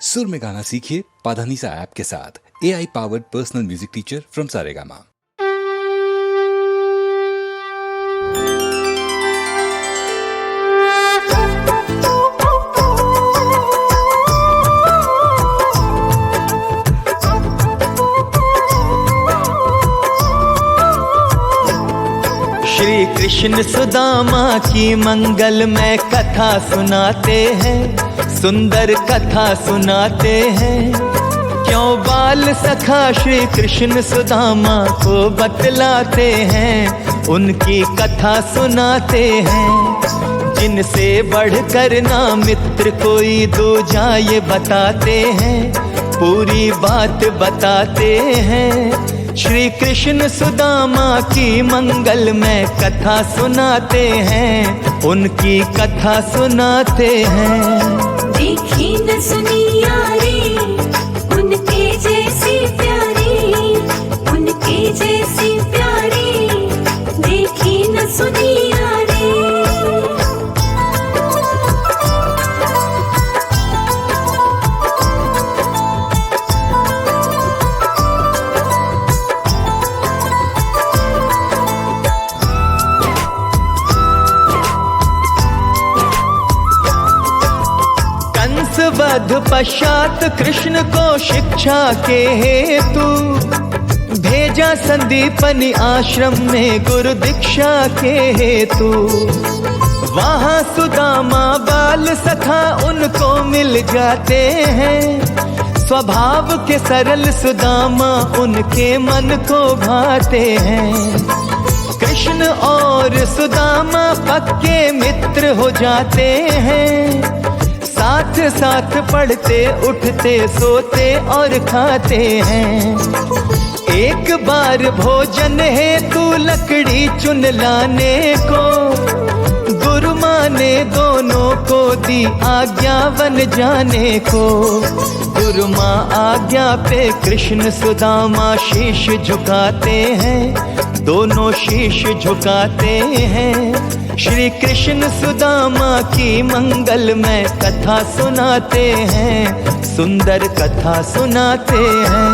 सुर में गाना सीखिए पाधानीसा ऐप के साथ। AI powered personal music teacher from Saregama. Shri Krishna Sudama की मंगलमय कथा सुनाते हैं, सुंदर कथा सुनाते हैं। क्यों बाल सखा श्री कृष्ण सुदामा को बतलाते हैं, उनकी कथा सुनाते हैं। जिनसे बढ़कर ना मित्र कोई दूजा ये बताते हैं, पूरी बात बताते हैं। श्री कृष्ण सुदामा की मंगलमय कथा सुनाते हैं, उनकी कथा सुनाते हैं। देखी न सुनी यारी उनके जैसी प्यारी, उनके जैसी प्यारी, देखी न सुनी यारी। वध पश्चात कृष्ण को शिक्षा के हेतु भेजा संदीपनि आश्रम में गुरु दीक्षा के हेतु। वहाँ सुदामा बाल सखा उनको मिल जाते हैं। स्वभाव के सरल सुदामा उनके मन को भाते हैं। कृष्ण और सुदामा पक्के मित्र हो जाते हैं। साथ साथ पढ़ते उठते सोते और खाते हैं। एक बार भोजन हेतु लकड़ी चुन लाने को गुरु माँ ने दोनों को दी आज्ञा वन जाने को। गुरु माँ आज्ञा पे कृष्ण सुदामा शीश झुकाते हैं, दोनों शीश झुकाते हैं। श्री कृष्ण सुदामा की मंगलमय कथा सुनाते हैं, सुंदर कथा सुनाते हैं।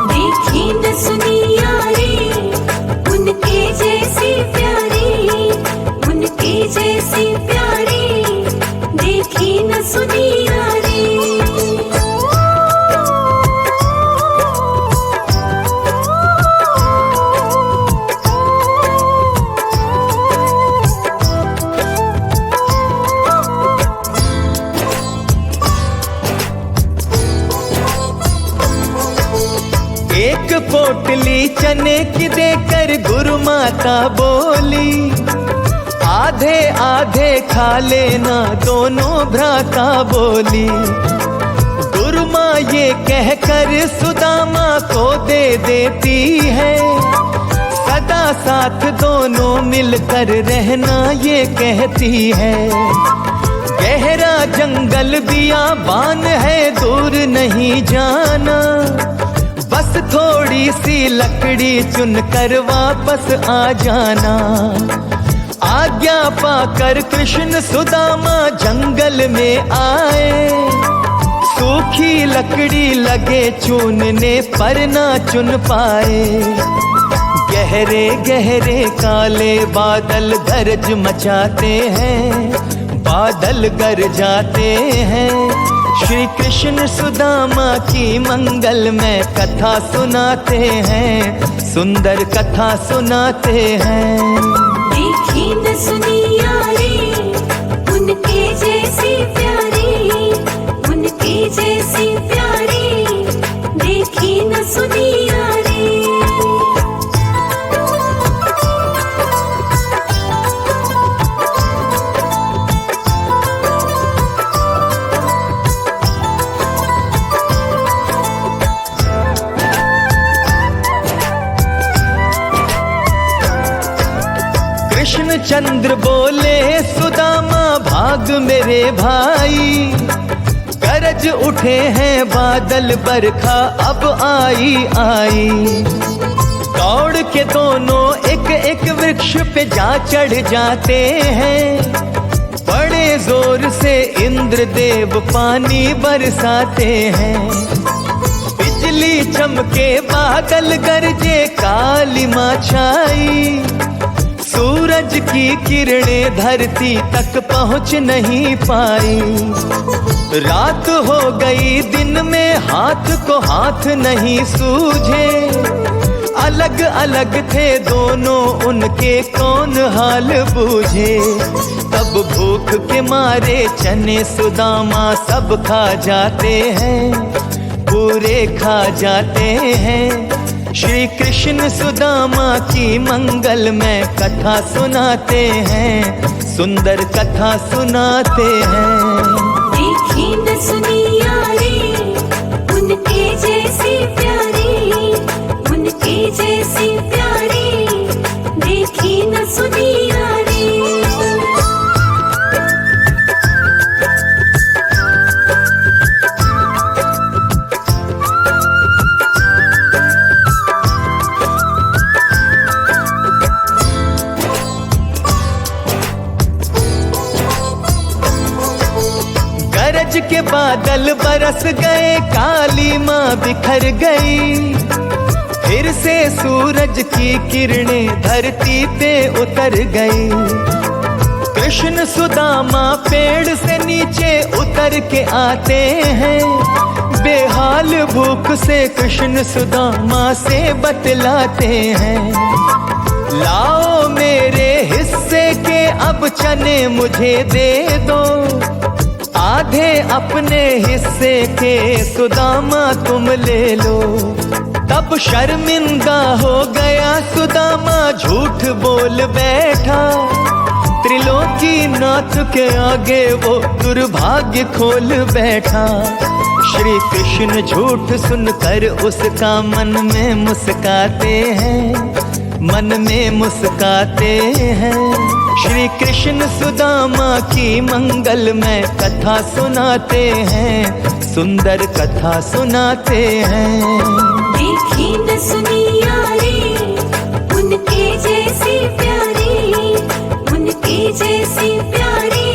देखी न सुनी यारी उनके जैसी प्यारी, उनके जैसी प्यारी, देखी न सुनी यारी। एक पोटली चने की देकर गुरु माता बोली, आधे आधे खा लेना दोनों भ्राता बोली। गुरु माँ ये कहकर सुदामा को दे देती है, सदा साथ दोनों मिलकर रहना ये कहती है। गहरा जंगल बियाबान है दूर नहीं जाना, बस थोड़ी सी लकड़ी चुनकर वापस आ जाना। आज्ञा पाकर कृष्ण सुदामा जंगल में आए। सूखी लकड़ी लगे चुनने पर ना चुन पाए। गहरे गहरे काले बादल गरज मचाते हैं, बादल गरजाते हैं। श्री कृष्ण सुदामा की मंगलमय कथा सुनाते हैं, सुंदर कथा सुनाते हैं। देखी न सुनी यारी उनके जैसी प्यारी, उनके जैसी प्यारी, देखी न सुनी यारी। कृष्ण चंद्र बोले सुदामा भाग मेरे भाई, गरज उठे हैं बादल बरखा अब आई आई। दौड़ के दोनों एक एक वृक्ष पे जा चढ़ जाते हैं। बड़े जोर से इंद्रदेव पानी बरसाते हैं। बिजली चमके बादल गरजे काली माँ छाई, सूरज की किरणें धरती तक पहुँच नहीं पाई। रात हो गई दिन में हाथ को हाथ नहीं सूझे, अलग अलग थे दोनों उनके कौन हाल बूझे। तब भूख के मारे चने सुदामा सब खा जाते हैं, पूरे खा जाते हैं। श्री कृष्ण सुदामा की मंगल में कथा सुनाते हैं, सुंदर कथा सुनाते हैं। देखी न सुनी यारी, उनके जैसी प्यारी, उनके जैसी प्यारी, देखी न सुनी यारी। गरज के बादल बरस गए, काली माँ बिखर गई। फिर से सूरज की किरणें धरती पे उतर गई। कृष्ण सुदामा पेड़ से नीचे उतर के आते हैं, बेहाल भूख से कृष्ण सुदामा से बतलाते हैं। लाओ मेरे हिस्से के अब चने मुझे दे दो, आधे अपने हिस्से के सुदामा तुम ले लो। तब शर्मिंदा हो गया सुदामा, झूठ बोल बैठा। त्रिलोकी नाथ के आगे वो दुर्भाग्य खोल बैठा। श्री कृष्ण झूठ सुनकर उसका मन में मुस्काते हैं, मन में मुस्काते हैं। श्री कृष्ण सुदामा की मंगल में कथा सुनाते हैं, सुंदर कथा सुनाते हैं। देखी न सुनी यारी, उनके जैसी प्यारी, उनके जैसी प्यारी,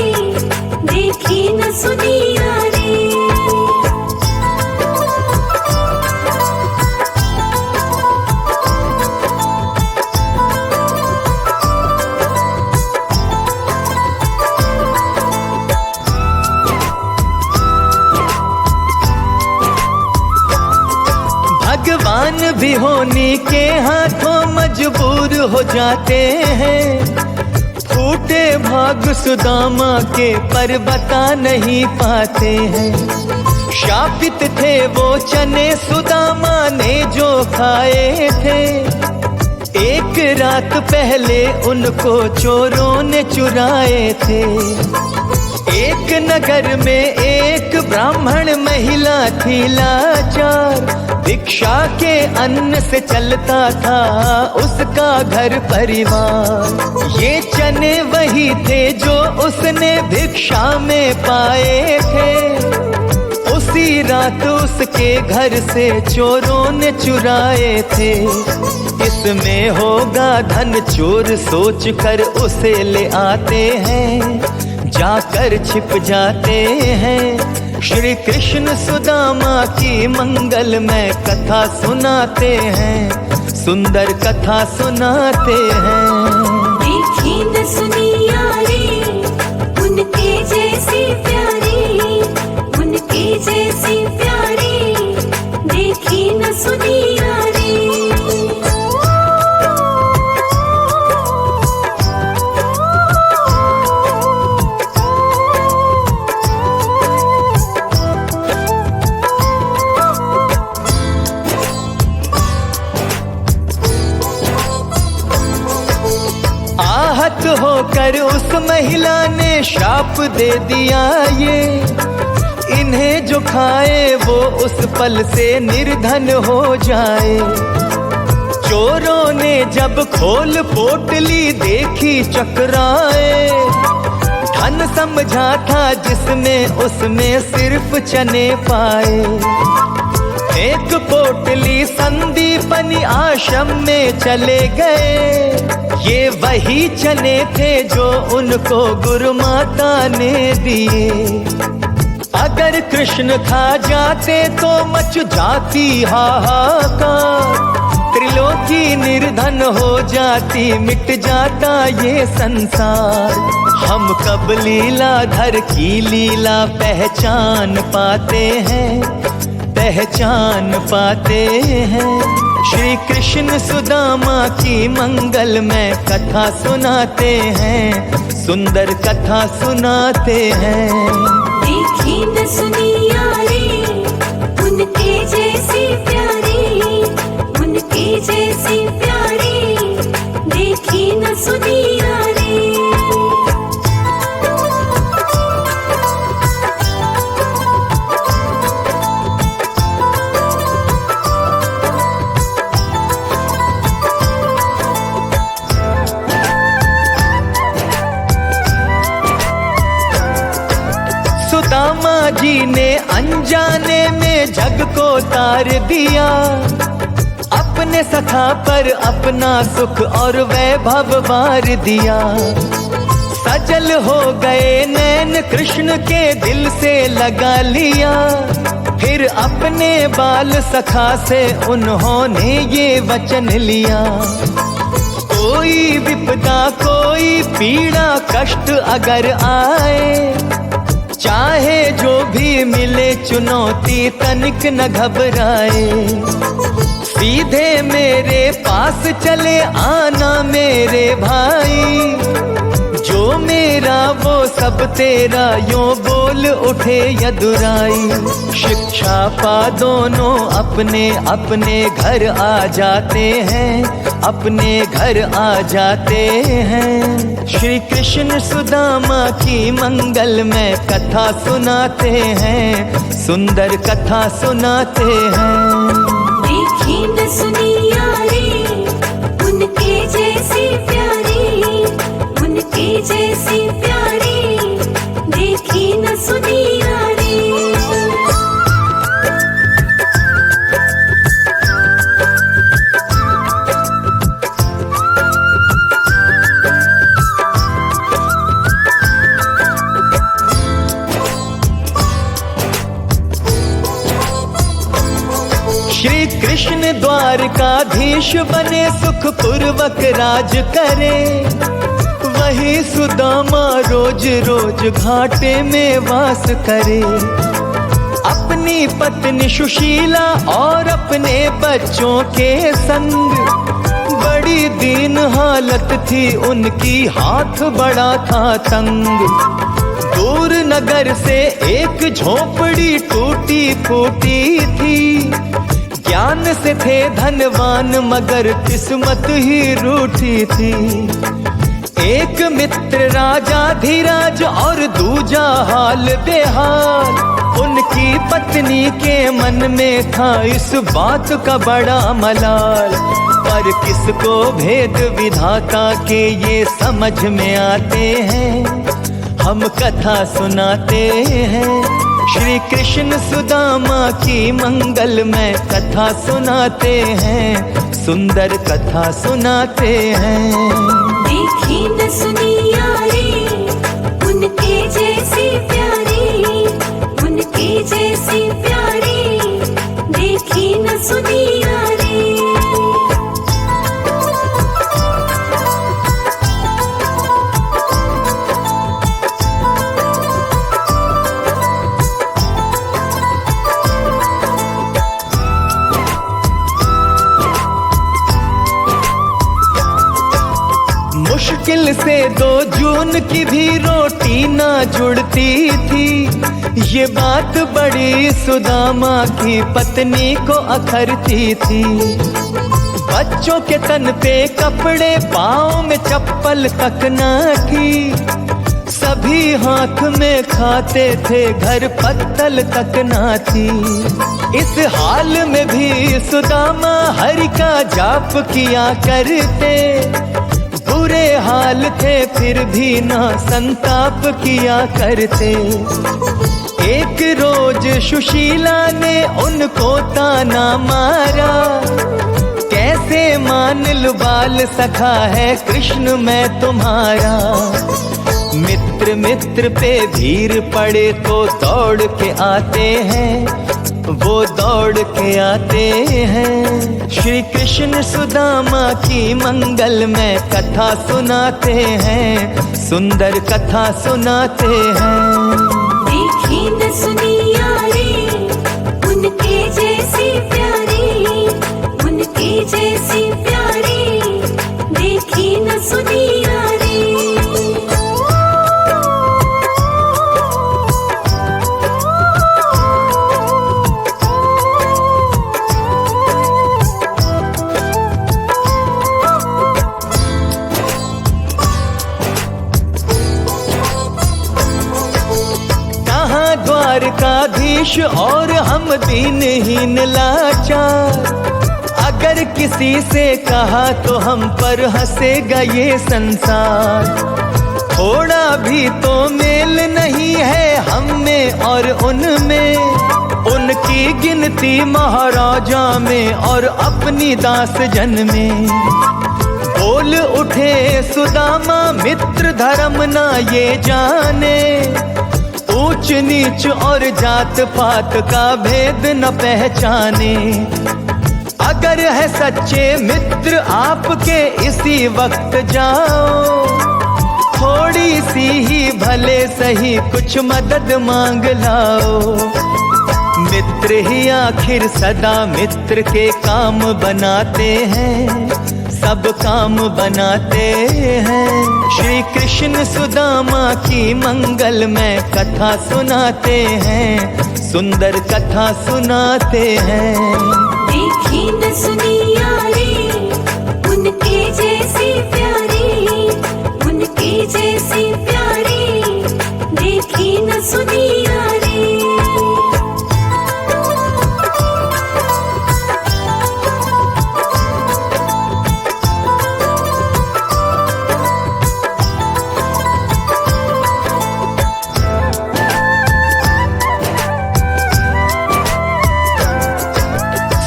देखी न सुनी यारी। भगवान भी होनी के हाथों मजबूर हो जाते हैं। फूटे भाग सुदामा के पर बता नहीं पाते हैं। शापित थे वो चने सुदामा ने जो खाए थे, एक रात पहले उनको चोरों ने चुराए थे। एक नगर में एक ब्राह्मण महिला थी लाचार, भिक्षा के अन्न से चलता था उसका घर परिवार। ये चने वही थे जो उसने भिक्षा में पाए थे, उसी रात उसके घर से चोरों ने चुराए थे। इसमें होगा धन, चोर सोच कर उसे ले आते हैं, जाकर छिप जाते हैं। श्री कृष्ण सुदामा की मंगल में कथा सुनाते हैं, सुंदर कथा सुनाते हैं। देखी न सुनी यारी, उनके जैसी प्यारी, उनके जैसी प्यारी, देखी न सुनी यारी। आहत होकर उस महिला ने शाप दे दिया ये, इन्हें जो खाए वो उस पल से निर्धन हो जाए। चोरों ने जब खोल पोटली देखी चकराए, धन समझा था जिसने उसमें सिर्फ चने पाए। एक पोटली संदीपनी आश्रम में चले गए। ये वही चने थे जो उनको गुरु माता ने दिए। अगर कृष्ण खा जाते तो मच जाती हाहाकार, त्रिलोकी निर्धन हो जाती, मिट जाता ये संसार। हम कब लीलाधर की लीला पहचान पाते हैं, पहचान पाते हैं। श्री कृष्ण सुदामा की मंगलमय कथा सुनाते हैं, सुंदर कथा सुनाते हैं। देखी न सुनी यारी, उनके जैसी प्यारी, उनके जैसी प्यारी, देखी न सुनी यारी। सुदामा जी ने अनजाने में जग को तार दिया, अपने सखा पर अपना सुख और वैभव वार दिया। सजल हो गए नैन कृष्ण के दिल से लगा लिया, फिर अपने बाल सखा से उन्होंने ये वचन लिया। कोई विपदा कोई पीड़ा कष्ट अगर आए, चाहे जो भी मिले चुनौती तनिक न घबराए। सीधे मेरे पास चले आना मेरे भाई, जो मेरा वो सब तेरा, यूं बोल उठे यदुराई। शिक्षा पा दोनों अपने अपने घर आ जाते हैं, अपने घर आ जाते हैं। श्री कृष्ण सुदामा की मंगलमय कथा सुनाते हैं, सुंदर कथा सुनाते हैं। देखी न सुनी यारी, उनके जैसी प्यारी, उनके जैसी प्यारी, देखी न सुनी यारी। श्री कृष्ण द्वारकाधीश बने, सुख पूर्वक राज करे। वही सुदामा रोज रोज घाटे में वास करे। अपनी पत्नी सुशीला और अपने बच्चों के संग, बड़ी दीन हालत थी उनकी, हाथ बड़ा था तंग। दूर नगर से एक झोपड़ी टूटी फूटी थी, ज्ञान से थे धनवान मगर किस्मत ही रूठी थी। एक मित्र राजा धीराज और दूजा हाल बेहाल, उनकी पत्नी के मन में था इस बात का बड़ा मलाल। पर किसको भेद विधाता के ये समझ में आते हैं, हम कथा सुनाते हैं। श्री कृष्ण सुदामा की मंगलमय कथा सुनाते हैं, सुंदर कथा सुनाते हैं। देखी न सुनी यारी, उनके जैसी प्यारी, उनके जैसी प्यारी, देखी न सुनी यारी। मुश्किल से 2 जून की भी रोटी ना जुड़ती थी, ये बात बड़ी सुदामा की पत्नी को अखरती थी। बच्चों के तन पे कपड़े, पाँव में चप्पल तक ना थी, सभी हाथ में खाते थे, घर पत्तल तक ना थी। इस हाल में भी सुदामा हरि का जाप किया करते, बुरे हाल थे फिर भी ना संताप किया करते। एक रोज सुशीला ने उनको ताना मारा, कैसे मान लूं बाल सखा है कृष्ण मैं तुम्हारा। मित्र मित्र पे भीड़ पड़े तो दौड़ के आते हैं, वो दौड़ के आते हैं। श्री कृष्ण सुदामा की मंगल में कथा सुनाते हैं, सुंदर कथा सुनाते हैं। देखी न सुनी यारी, उनके जैसी प्यारी, उनके जैसी प्यारी, देखी न सुनी यारी। द्वारकाधीश और हम दीनहीन लाचार, अगर किसी से कहा तो हम पर हंसेगा ये संसार। थोड़ा भी तो मेल नहीं है हम में और उनमें, उनकी गिनती महाराजा में और अपनी दास जन में। बोल उठे सुदामा मित्र धर्म ना ये जाने, ऊंच नीच और जात पात का भेद न पहचाने। अगर है सच्चे मित्र आपके इसी वक्त जाओ, थोड़ी सी ही भले सही कुछ मदद मांग लाओ। मित्र ही आखिर सदा मित्र के काम बनाते हैं, सब काम बनाते हैं। श्री कृष्ण सुदामा की मंगल में कथा सुनाते हैं, सुंदर कथा सुनाते हैं। देखी न सुनी यारी, उनके जैसी प्यारी, उनके जैसी प्यारी, देखी न सुनी यारी।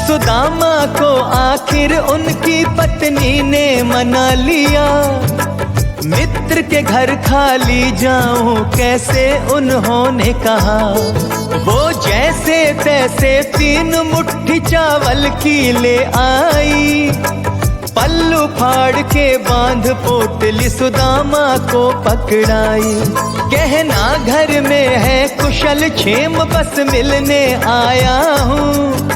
सुदामा को आखिर उनकी पत्नी ने मना लिया, मित्र के घर खाली जाऊं कैसे उन्होंने कहा। वो जैसे तैसे 3 मुट्ठी चावल की ले आई, पल्लू फाड़ के बांध पोटली सुदामा को पकड़ाई। कहना घर में है कुशल क्षेम बस मिलने आया हूँ,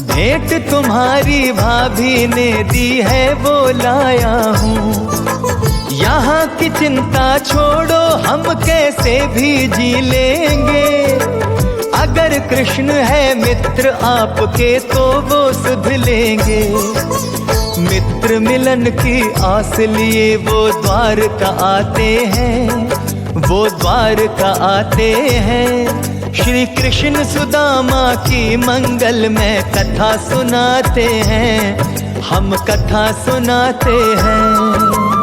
भेंट तुम्हारी भाभी ने दी है वो लाया हूँ। यहाँ की चिंता छोड़ो हम कैसे भी जी लेंगे, अगर कृष्ण है मित्र आपके तो वो सुध लेंगे। मित्र मिलन की आस लिए वो द्वारका आते हैं, वो द्वारका आते हैं। श्री कृष्ण सुदामा की मंगल में कथा सुनाते हैं, हम कथा सुनाते हैं।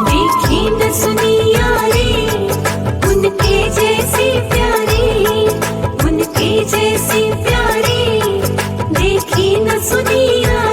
देखी न सुनी यारी, उनके जैसी प्यारी, उनके जैसी प्यारी, देखी न सुनी यारी।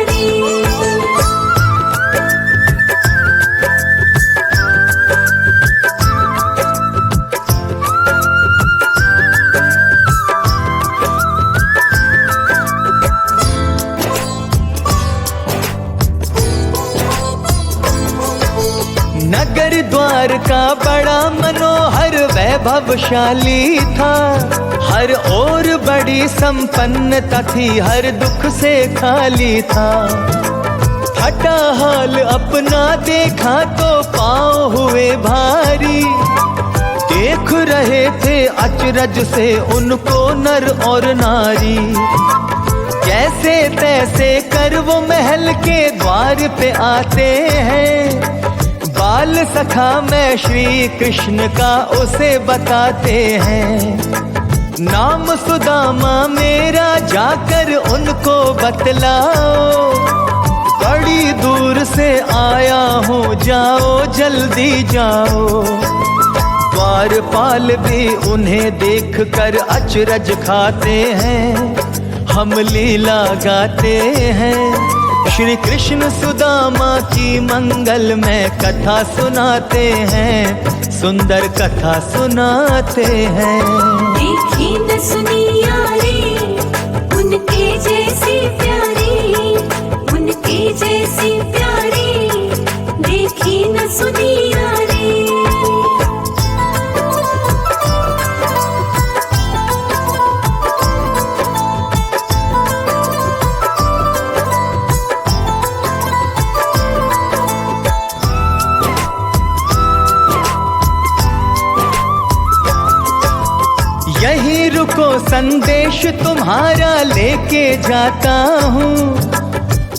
नगर द्वार का बड़ा मनोहर वैभवशाली था, हर ओर बड़ी संपन्नता थी, हर दुख से खाली था। फटा हाल अपना देखा तो पाँव हुए भारी, देख रहे थे अचरज से उनको नर और नारी। जैसे तैसे कर वो महल के द्वार पे आते हैं, बाल सखा मैं श्री कृष्ण का उसे बताते हैं। नाम सुदामा मेरा जाकर उनको बतलाओ, बड़ी दूर से आया हूँ जाओ जल्दी जाओ। द्वारपाल भी उन्हें देख कर अचरज खाते हैं। हम लीला गाते हैं, श्री कृष्ण सुदामा की मंगल में कथा सुनाते हैं, सुंदर कथा सुनाते हैं। देखी न सुनी यारी, उनके जैसी प्यारी, उनके जैसी प्यारी, देखी न सुनी यारी। यही रुको संदेश तुम्हारा लेके जाता हूँ,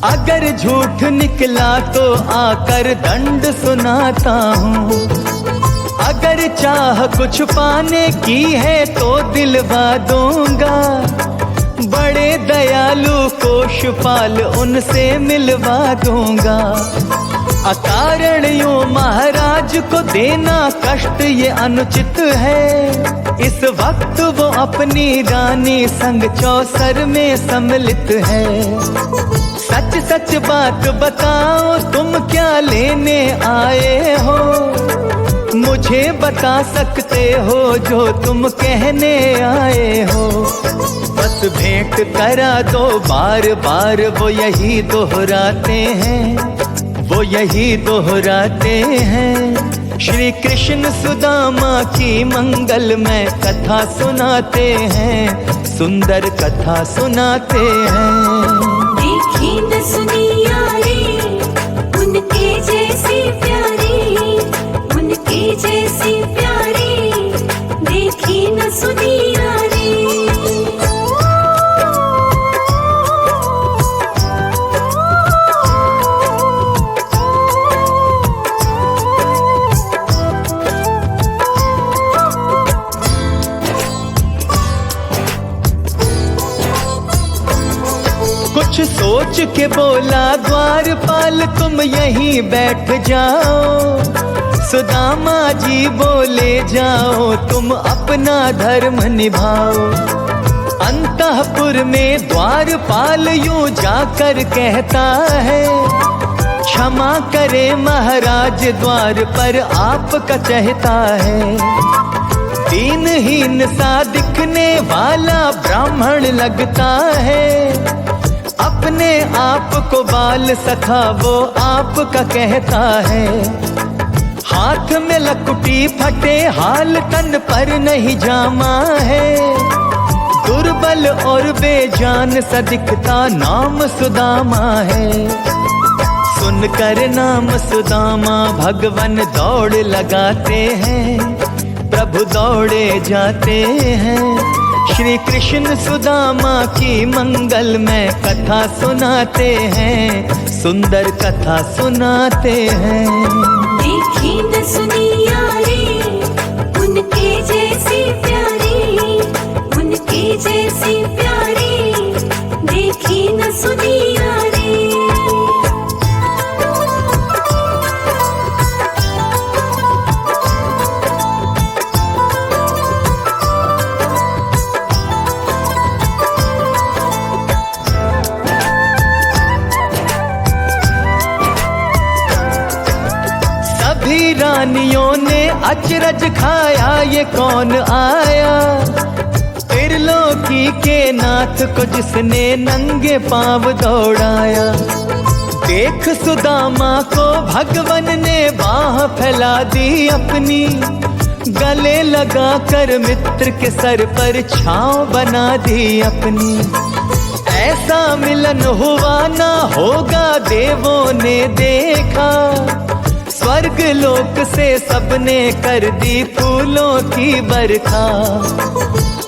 अगर झूठ निकला तो आकर दंड सुनाता हूँ। अगर चाह कुछ पाने की है तो दिलवा दूंगा, बड़े दयालु कोषपाल उनसे मिलवा दूंगा। अकारण यूं महाराज को देना कष्ट ये अनुचित है, इस वक्त वो अपनी रानी संग चौसर में सम्मिलित है। सच सच बात बताओ तुम क्या लेने आए हो, मुझे बता सकते हो जो तुम कहने आए हो। बस भेंट करा दो बार बार, वो यही दोहराते हैं, वो यही दोहराते हैं। श्री कृष्ण सुदामा की मंगल में कथा सुनाते हैं, सुंदर कथा सुनाते हैं। देखी न सुनी यारी, उनके जैसी प्यारी, उनके जैसी प्यारी, देखी न सुनी यारी। कुछ सोच के बोला द्वारपाल तुम यहीं बैठ जाओ, सुदामा जी बोले जाओ तुम अपना धर्म निभाओ। अंतःपुर में द्वारपाल यूं जाकर कहता है, क्षमा करे महाराज द्वार पर आपका चहता है। दीनहीन सा दिखने वाला ब्राह्मण लगता है, अपने आप को बाल सखा वो आपका कहता है। हाथ में लकुटी फटे हाल, तन पर नहीं जामा है, दुर्बल और बेजान सा दिखता नाम सुदामा है। सुनकर नाम सुदामा भगवान दौड़ लगाते हैं, प्रभु दौड़े जाते हैं। श्री कृष्ण सुदामा की मंगल में कथा सुनाते हैं, सुंदर कथा सुनाते हैं। देखी न सुनी यारी, उनके जैसी प्यारी, उनके जैसी प्यारी, देखी न सुनी यारी। रानियों ने अचरज खाया, ये कौन आया, त्रिलोकी के नाथ को जिसने नंगे पांव दौड़ाया। देख सुदामा को भगवन ने बाह फैला दी अपनी, गले लगा कर मित्र के सर पर छांव बना दी अपनी। ऐसा मिलन हुआ ना होगा देवों ने देखा, स्वर्ग लोक से सबने कर दी फूलों की बरखा।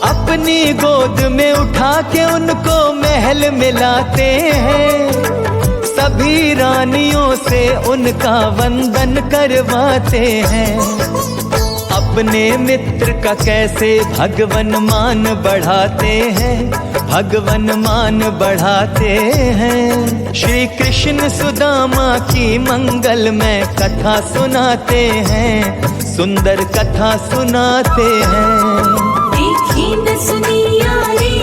अपनी गोद में उठा के उनको महल मिलाते हैं, सभी रानियों से उनका वंदन करवाते हैं। अपने मित्र का कैसे भगवन मान बढ़ाते हैं, भगवन मान बढ़ाते हैं। श्री कृष्ण सुदामा की मंगल में कथा सुनाते हैं, सुंदर कथा सुनाते हैं। देखी न सुनी यारी,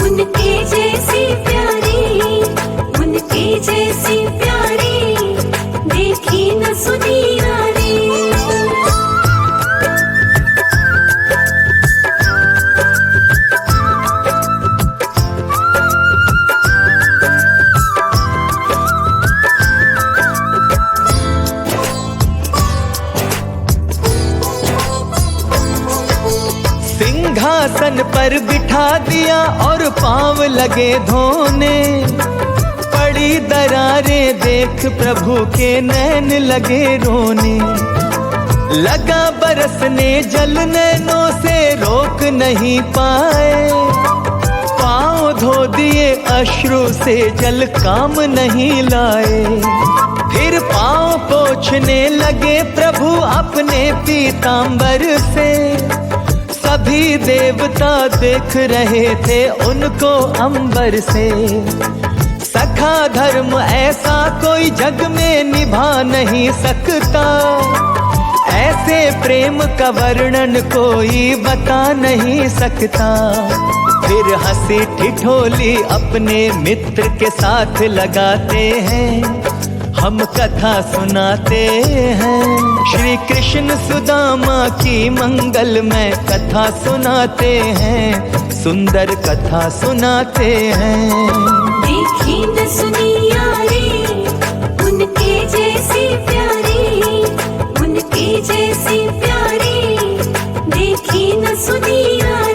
उनके जैसी प्यारी, उनके जैसी प्यारी, देखी न सुनी यारी। सिंहासन पर बिठा दिया और पांव लगे धोने, पड़ी दरारें देख प्रभु के नैन लगे रोने। लगा बरसने जल नैनों से रोक नहीं पाए, पांव धो दिए अश्रु से जल काम नहीं लाए। फिर पांव पोंछने लगे प्रभु अपने पीतांबर से, सभी देवता देख रहे थे उनको अंबर से। सखा धर्म ऐसा कोई जग में निभा नहीं सकता, ऐसे प्रेम का वर्णन कोई बता नहीं सकता। फिर हंसी ठिठोली अपने मित्र के साथ लगाते हैं, हम कथा सुनाते हैं। श्री कृष्ण सुदामा की मंगलमय कथा सुनाते हैं, सुंदर कथा सुनाते हैं। देखी न सुनी यारी, उनके जैसी प्यारी, उनके जैसी प्यारी, देखी न सुनी यारी।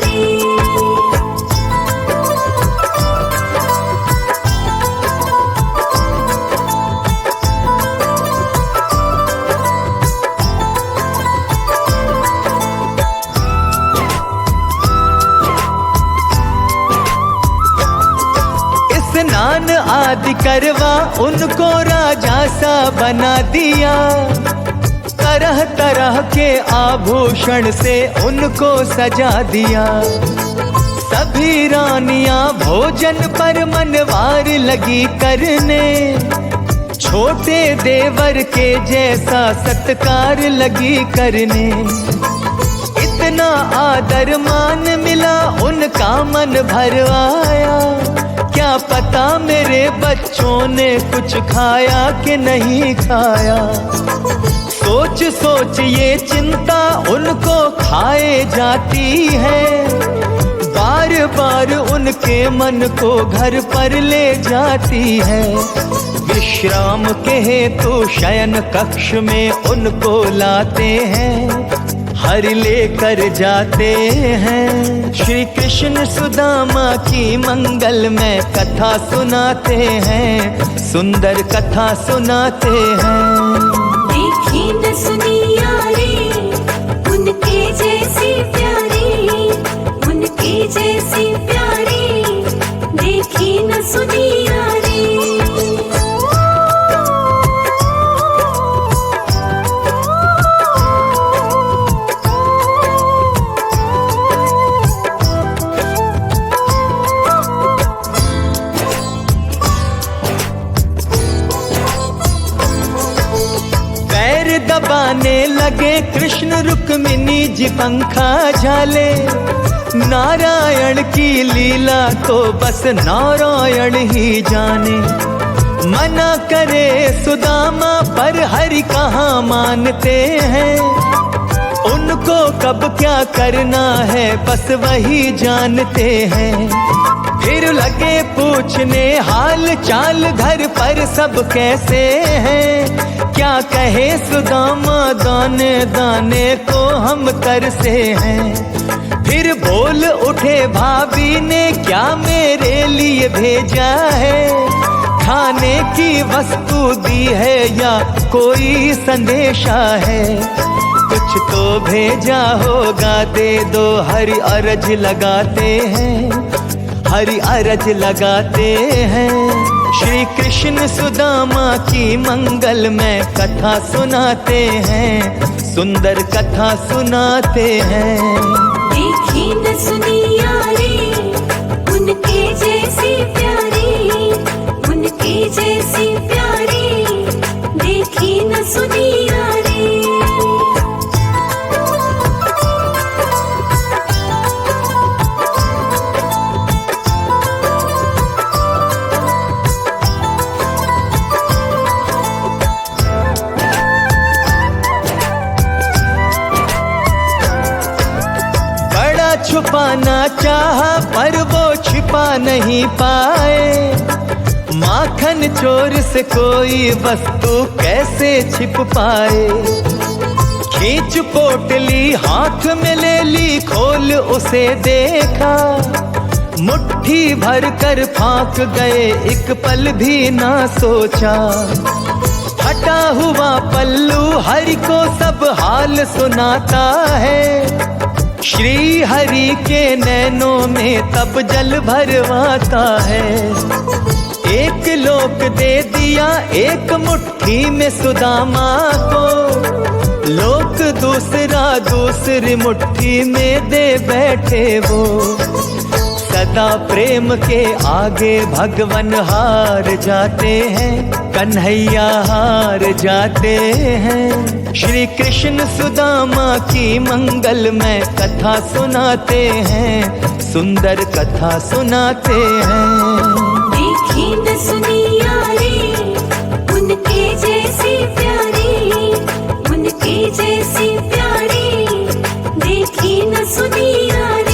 स्नान आदि करवा उनको राजा सा बना दिया, तरह तरह के आभूषण से उनको सजा दिया। सभी रानियां भोजन पर मनवार लगी करने, छोटे देवर के जैसा सत्कार लगी करने। इतना आदर मान मिला उनका मन भर आया, क्या पता मेरे बच्चों ने कुछ खाया कि नहीं खाया। सोच सोच ये चिंता उनको खाए जाती है, बार बार उनके मन को घर पर ले जाती है। विश्राम के हेतु शयन कक्ष में उनको लाते हैं, हर लेकर जाते हैं। श्री कृष्ण सुदामा की मंगलमय कथा सुनाते हैं, सुंदर कथा सुनाते हैं। देखी न सुनी यारी, उनके जैसी प्यारी, उनके जैसी प्यारी, देखी न सुनी यारी। दबाने लगे कृष्ण रुक्मिणी जी पंखा झाले, नारायण की लीला तो बस नारायण ही जाने। मना करे सुदामा पर हरि कहाँ मानते हैं, उनको कब क्या करना है बस वही जानते हैं। फिर लगे पूछने हाल चाल घर पर सब कैसे हैं, क्या कहे सुदामा दाने दाने को हम तरसे हैं। फिर बोल उठे भाभी ने क्या मेरे लिए भेजा है, खाने की वस्तु दी है या कोई संदेशा है। कुछ तो भेजा होगा दे दो, हरि अरज लगाते हैं, हरि अरज लगाते हैं। श्री कृष्ण सुदामा की मंगलमय कथा सुनाते हैं, सुंदर कथा सुनाते हैं। देखी न सुनी यारी, उनके जैसी प्यारी, उनके जैसी प्यारी, देखी न सुनी यारी। छिपाना चाहा पर वो छिपा नहीं पाए। माखन चोर से कोई वस्तु कैसे छिप पाए। खींच पोटली हाथ में ले ली, खोल उसे देखा, मुट्ठी भर कर फांक गए, एक पल भी ना सोचा। हटा हुआ पल्लू हरि को सब हाल सुनाता है। श्री हरि के नैनों में तब जल भरवाता है। एक लोक दे दिया एक मुट्ठी में सुदामा को, लोक दूसरा दूसरी मुट्ठी में दे बैठे वो। सदा प्रेम के आगे भगवन हार जाते हैं, कन्हैया हार जाते हैं। श्री कृष्ण सुदामा की मंगलमय कथा सुनाते हैं, सुंदर कथा सुनाते हैं। देखी न सुनी यारी, उनके जैसी प्यारी, उनके जैसी प्यारी, देखी न सुनी यारी।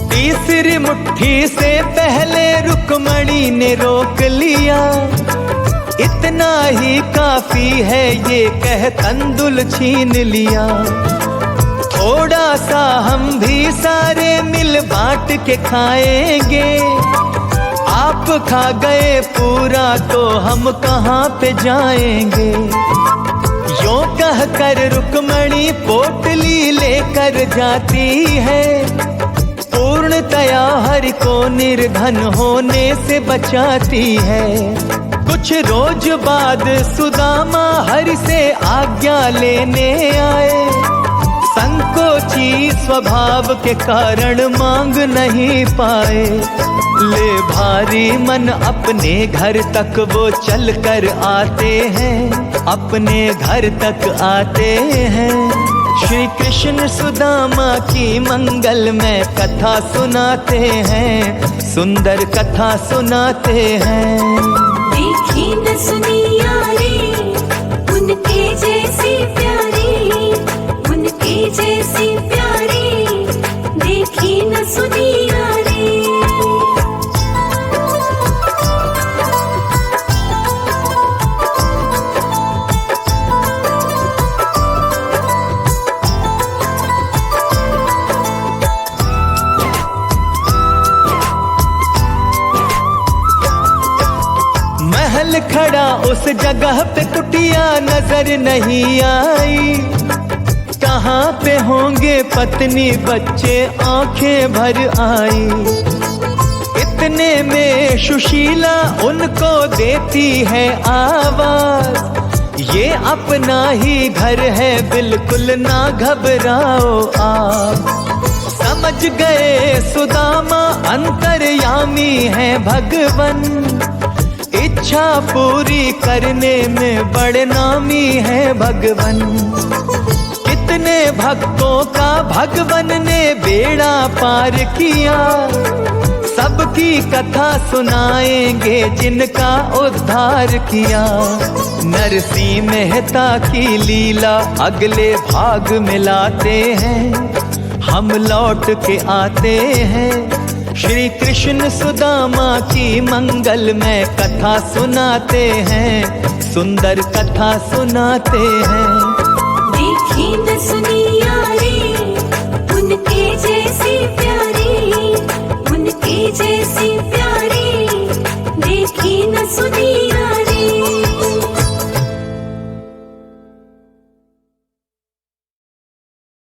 तीसरी मुट्ठी से पहले रुक्मणी ने रोक लिया, इतना ही काफी है ये कह तंदुल छीन लिया। थोड़ा सा हम भी सारे मिल बांट के खाएंगे, आप खा गए पूरा तो हम कहाँ पे जाएंगे। यों कह कर रुक्मणी पोटली लेकर जाती है, पूर्णतया हरि को निर्धन होने से बचाती है। कुछ रोज बाद सुदामा हरि से आज्ञा लेने आए, संकोची स्वभाव के कारण मांग नहीं पाए। ले भारी मन अपने घर तक वो चल कर आते हैं, अपने घर तक आते हैं। श्री कृष्ण सुदामा की मंगलमय कथा सुनाते हैं, सुंदर कथा सुनाते हैं। देखी न सुनी यारी, उनके जैसी प्यारी, उनके जैसी प्यारी, देखी न सुनी यारी। महल खड़ा उस जगह पे कुटिया नजर नहीं आई, कहाँ पे होंगे पत्नी बच्चे आंखें भर आई। इतने में सुशीला उनको देती है आवाज, ये अपना ही घर है बिल्कुल ना घबराओ आप। समझ गए सुदामा अंतर्यामी है भगवन, इच्छा पूरी करने में बड़े नामी है भगवन। कितने भक्तों का भगवन ने बेड़ा पार किया, सबकी कथा सुनाएंगे जिनका उद्धार किया। नरसिंह मेहता की लीला अगले भाग में लाते हैं, हम लौट के आते हैं। श्री कृष्ण सुदामा की मंगलमय कथा सुनाते हैं, सुंदर कथा सुनाते हैं।